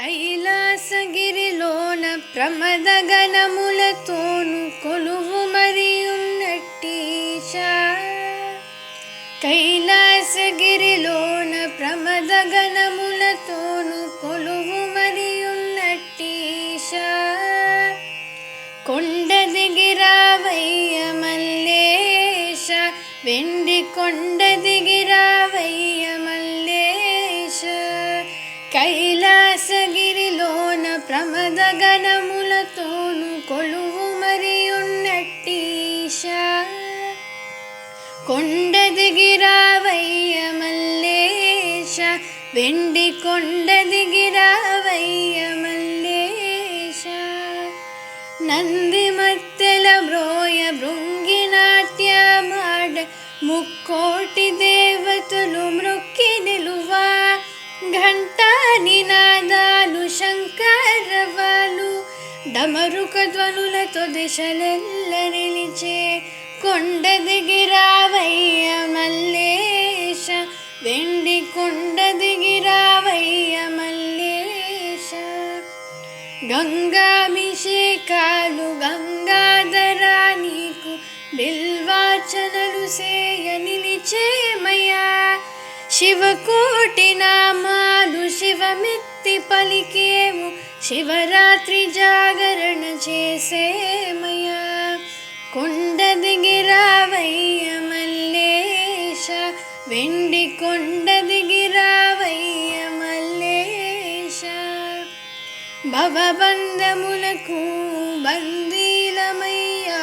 కైలాసగిరిలోన ప్రమదగణములతోను కొలువు మరియున్నట్టీశ. కైలాసగిరిలోన ప్రమదగణములతోను కొలువు మరియున్నట్టీశ. కొండ దిగిరావయ్య మల్లేశ, వెండి కొండ దిగిరావయ్య మల్లేశ. కైలాసగిరిలోన ప్రమదగణములతోను కొలువు మరియున్నట్టీశ. కొండ దిగిరావయ్య మల్లేశ, వెండి కొండ దిగిరావయ్య మల్లేశ. నంది మత్తెల బ్రోయ భృంగినాట్యమాడ, ముక్కోటి దేవతలు మ్రొక్కి నిలువా. ఘంటా నినాదాలు శంకరవాలు, డమరుక ధ్వనులతో దిశలెల్ల నిలిచే. కొండ దిగిరావయ్య మల్లేశ, వెండి కొండ దిగిరావయ్య మల్లేశ. గంగాభిషేకాలు గంగాధరా నీకు, బిల్వార్చనలు సేయ నిలిచేమయ్యా. శివకోటి నామాలు శివమెత్తి పలికేము, శివరాత్రి జాగరణ చేసేమయ్యా. కొండ దిగిరావయ్య మల్లేశ, వెండి కొండ దిగిరావయ్య మల్లేశ. భవబంధములకు బందీలమయ్యా,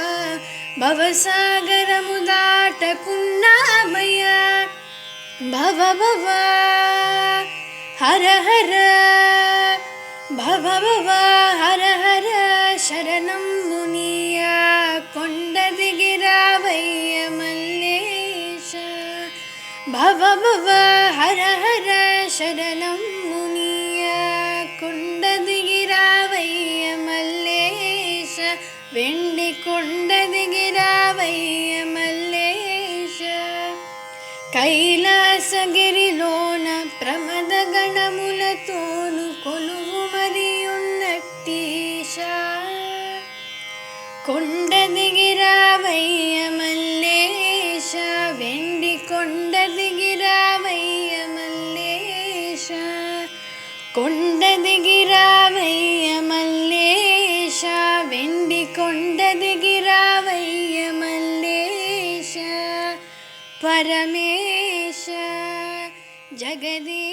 భవసాగరము దాటకున్నామయ్యా. భవ భవ హర హర, భవ భవ హర హర శరణం మునియా. కొండ దిగిరావయ్య మల్లేశ, భవ భవ హర హర శరణం మునియా. కొండ దిగిరావయ్య మల్లేశ, వెండి కొండ దిగిరావయ్య మల్లేశ. కైలాసగిరిలోన ప్రమదగణములతోను కొలువు మరియున్నట్టీశ. కొండ దిగిరావయ్య మల్లేశ, వెండి కొండ దిగిరావయ్య మల్లేశ. కొండ దిగిరావయ్య మల్లేశ, వెండి కొండ దిగిరావయ్య మల్లేశ. పరమేశ జగదీ